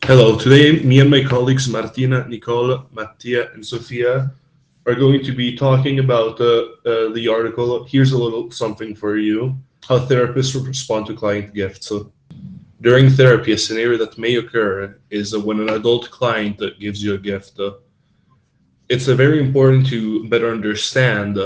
Hello, today me and my colleagues Martina, Nicole, Mattia, and Sofia are going to be talking about the article. Here's a little something for you: how therapists respond to client gifts. During therapy, a scenario that may occur is when an adult client gives you a gift. It's very important to better understand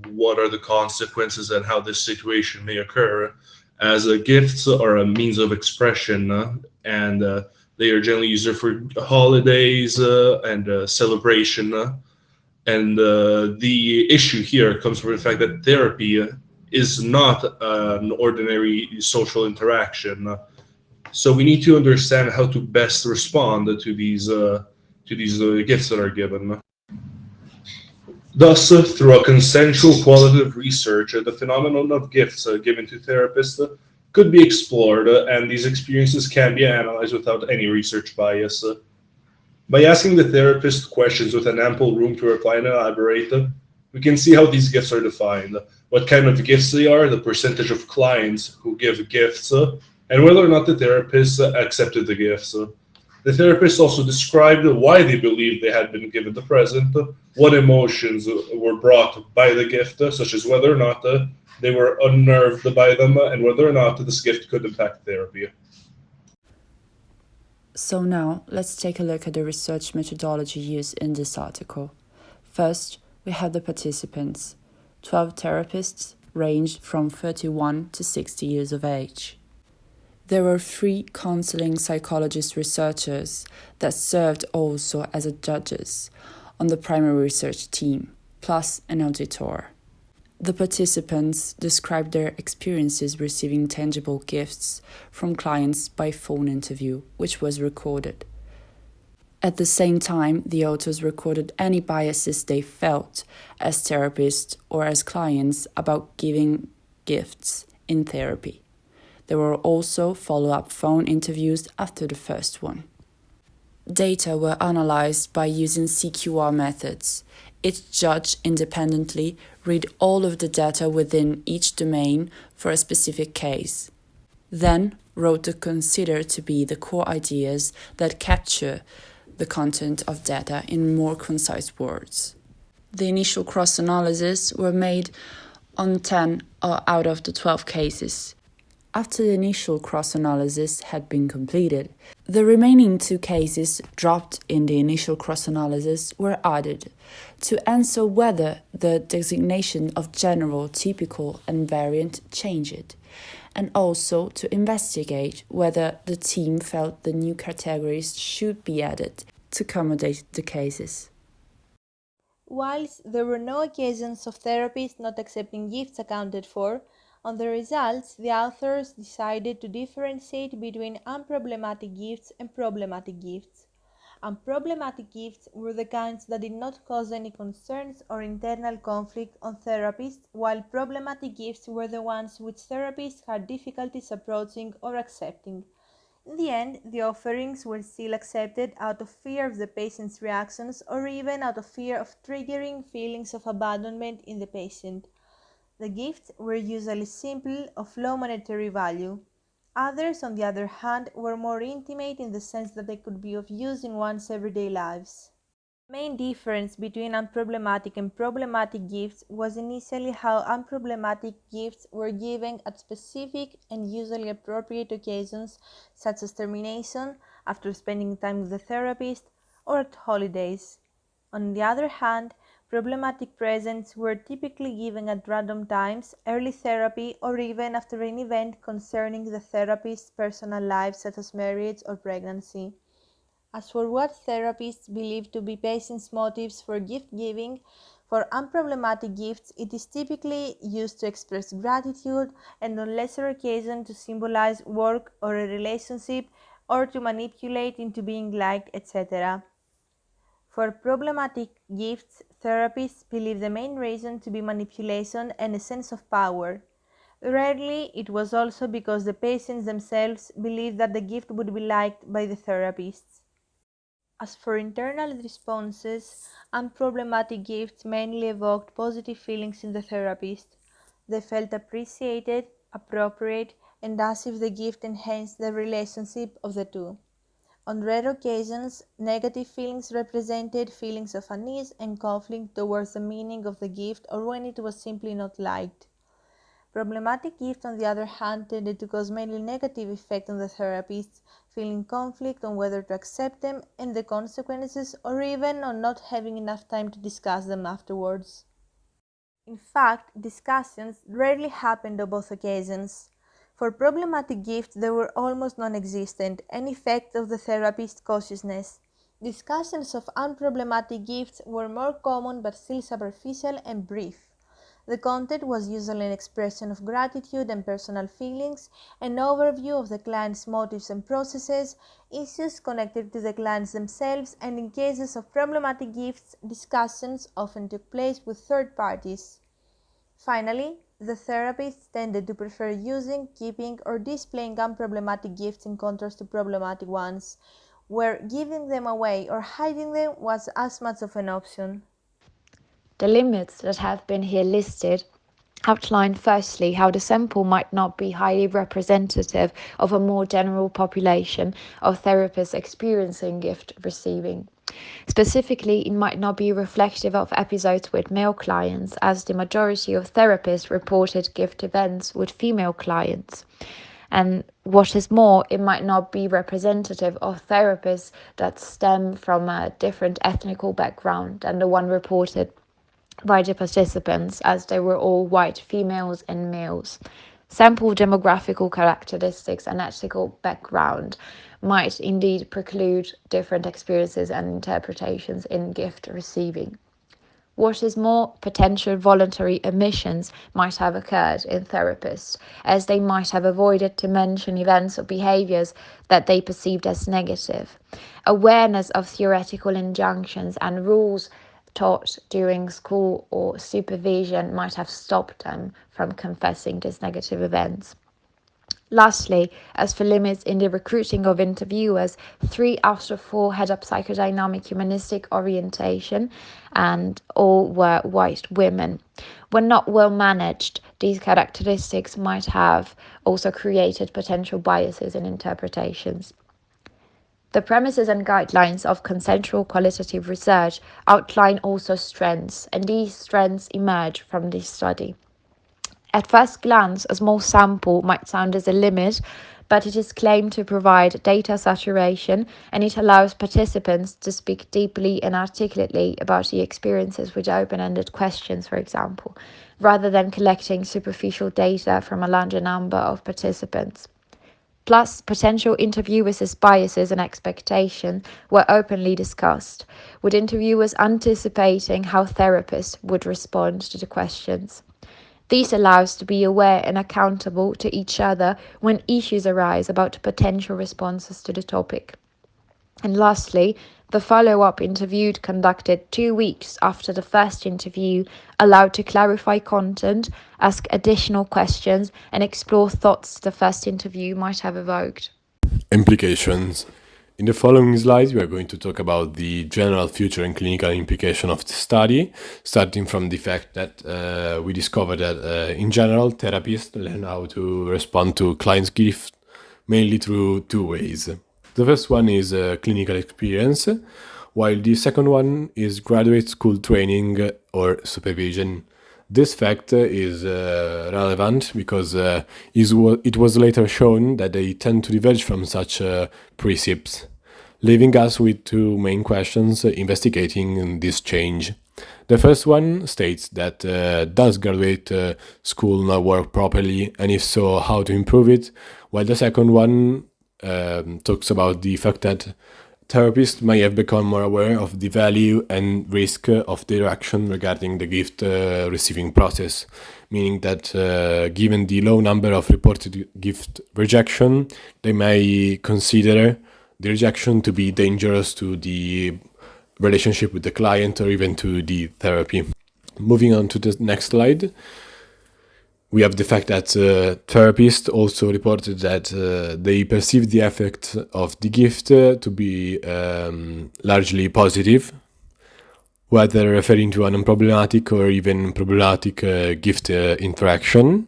what are the consequences and how this situation may occur, as gifts are a means of expression and they are generally used for holidays and celebration. And the issue here comes from the fact that therapy is not an ordinary social interaction. So we need to understand how to best respond to these gifts that are given. Thus, through a consensual qualitative research, the phenomenon of gifts given to therapists could be explored, and these experiences can be analyzed without any research bias. By asking the therapist questions with an ample room to reply and elaborate, we can see how these gifts are defined, what kind of gifts they are, the percentage of clients who give gifts, and whether or not the therapist accepted the gifts. The therapist also described why they believed they had been given the present, what emotions were brought by the gift, such as whether or not they were unnerved by them, and whether or not this gift could impact therapy. So now, let's take a look at the research methodology used in this article. First, we have the participants. 12 therapists ranged from 31 to 60 years of age. There were 3 counseling psychologist researchers that served also as judges on the primary research team, plus an auditor. The participants described their experiences receiving tangible gifts from clients by phone interview, which was recorded. At the same time, the authors recorded any biases they felt as therapists or as clients about giving gifts in therapy. There were also follow-up phone interviews after the first one. Data were analyzed by using CQR methods. Each judge independently read all of the data within each domain for a specific case, then wrote the considered to be the core ideas that capture the content of data in more concise words. The initial cross-analysis were made on 10 out of the 12 cases. After the initial cross-analysis had been completed, the remaining 2 cases dropped in the initial cross-analysis were added to answer whether the designation of general, typical, and variant changed, and also to investigate whether the team felt the new categories should be added to accommodate the cases. Whilst there were no occasions of therapists not accepting gifts accounted for, on the results the authors decided to differentiate between unproblematic gifts and problematic gifts. Unproblematic gifts were the kinds that did not cause any concerns or internal conflict on therapists, while problematic gifts were the ones which therapists had difficulties approaching or accepting. In the end, the offerings were still accepted out of fear of the patient's reactions or even out of fear of triggering feelings of abandonment in the patient. The gifts were usually simple, of low monetary value. Others, on the other hand, were more intimate in the sense that they could be of use in one's everyday lives. The main difference between unproblematic and problematic gifts was initially how unproblematic gifts were given at specific and usually appropriate occasions, such as termination, after spending time with the therapist, or at holidays. On the other hand, problematic presents were typically given at random times, early therapy, or even after an event concerning the therapist's personal life, such as marriage or pregnancy. As for what therapists believe to be patients' motives for gift giving, for unproblematic gifts it is typically used to express gratitude and on lesser occasions to symbolize work or a relationship or to manipulate into being liked, etc. For problematic gifts, therapists believe the main reason to be manipulation and a sense of power. Rarely, it was also because the patients themselves believed that the gift would be liked by the therapists. As for internal responses, unproblematic gifts mainly evoked positive feelings in the therapist. They felt appreciated, appropriate, and as if the gift enhanced the relationship of the two. On rare occasions, negative feelings represented feelings of unease and conflict towards the meaning of the gift or when it was simply not liked. Problematic gifts, on the other hand, tended to cause mainly negative effect on the therapists, feeling conflict on whether to accept them and the consequences, or even on not having enough time to discuss them afterwards. In fact, discussions rarely happened on both occasions. For problematic gifts, they were almost non-existent, an effect of the therapist's cautiousness. Discussions of unproblematic gifts were more common but still superficial and brief. The content was usually an expression of gratitude and personal feelings, an overview of the client's motives and processes, issues connected to the clients themselves, and in cases of problematic gifts, discussions often took place with third parties. Finally, the therapists tended to prefer using, keeping, or displaying unproblematic gifts in contrast to problematic ones, where giving them away or hiding them was as much of an option. The limits that have been here listed outline firstly how the sample might not be highly representative of a more general population of therapists experiencing gift receiving. Specifically, it might not be reflective of episodes with male clients, as the majority of therapists reported gift events with female clients. And what is more, it might not be representative of therapists that stem from a different ethnical background than the one reported by the participants, as they were all white females and males. Sample demographical characteristics and ethical background might indeed preclude different experiences and interpretations in gift receiving. What is more, potential voluntary omissions might have occurred in therapists, as they might have avoided to mention events or behaviors that they perceived as negative. Awareness of theoretical injunctions and rules taught during school or supervision might have stopped them from confessing these negative events. Lastly, as for limits in the recruiting of interviewers, 3 out of 4 had a psychodynamic humanistic orientation and all were white women. When not well managed, these characteristics might have also created potential biases in interpretations. The premises and guidelines of consensual qualitative research outline also strengths, and these strengths emerge from this study. At first glance, a small sample might sound as a limit, but it is claimed to provide data saturation, and it allows participants to speak deeply and articulately about the experiences with open-ended questions, for example, rather than collecting superficial data from a larger number of participants. Plus, potential interviewers' biases and expectations were openly discussed, with interviewers anticipating how therapists would respond to the questions. This allows to be aware and accountable to each other when issues arise about potential responses to the topic. And lastly, the follow-up interview conducted 2 weeks after the first interview allowed to clarify content, ask additional questions, and explore thoughts the first interview might have evoked. Implications. In the following slides, we are going to talk about the general future and clinical implication of the study, starting from the fact that we discovered that in general, therapists learn how to respond to clients' gifts mainly through 2 ways. The first one is clinical experience, while the second one is graduate school training or supervision. This fact is relevant because it was later shown that they tend to diverge from such precepts, leaving us with 2 main questions investigating this change. The first one states that does graduate school not work properly, and if so, how to improve it, while the second one talks about the fact that therapists may have become more aware of the value and risk of their action regarding the gift receiving process, meaning that given the low number of reported gift rejection, they may consider the rejection to be dangerous to the relationship with the client or even to the therapy. Moving on to the next slide, we have the fact that therapists also reported that they perceived the effect of the gift to be largely positive, whether referring to an unproblematic or even problematic gift interaction.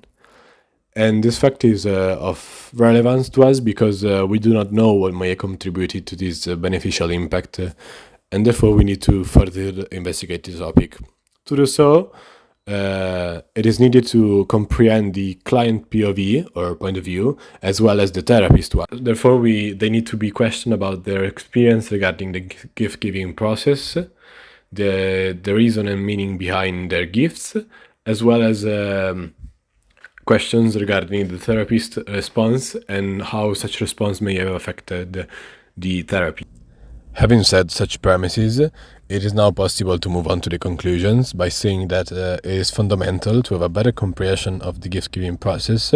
And this fact is of relevance to us because we do not know what may have contributed to this beneficial impact, and therefore we need to further investigate this topic. To do so, it is needed to comprehend the client POV or point of view as well as the therapist one. Therefore, they need to be questioned about their experience regarding the gift giving process, the reason and meaning behind their gifts, as well as questions regarding the therapist response and how such response may have affected the therapy. Having said such premises, it is now possible to move on to the conclusions by saying that it is fundamental to have a better comprehension of the gift-giving process,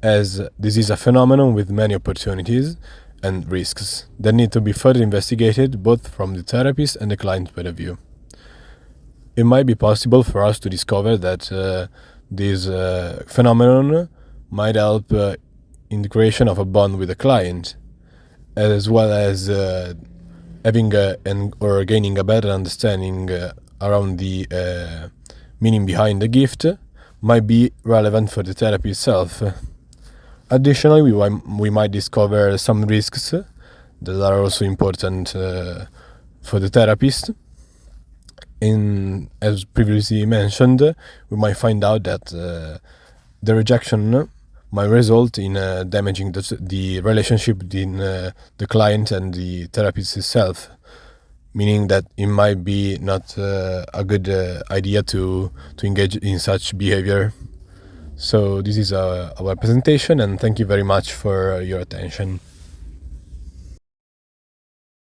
as this is a phenomenon with many opportunities and risks that need to be further investigated both from the therapist and the client point of view. It might be possible for us to discover that this phenomenon might help in the creation of a bond with the client, as well as having or gaining a better understanding around the meaning behind the gift might be relevant for the therapy itself. Additionally, we might discover some risks that are also important for the therapist. As previously mentioned, we might find out that the rejection might result in damaging the relationship between the client and the therapist itself, meaning that it might be not a good idea to engage in such behavior. So this is our presentation, and thank you very much for your attention.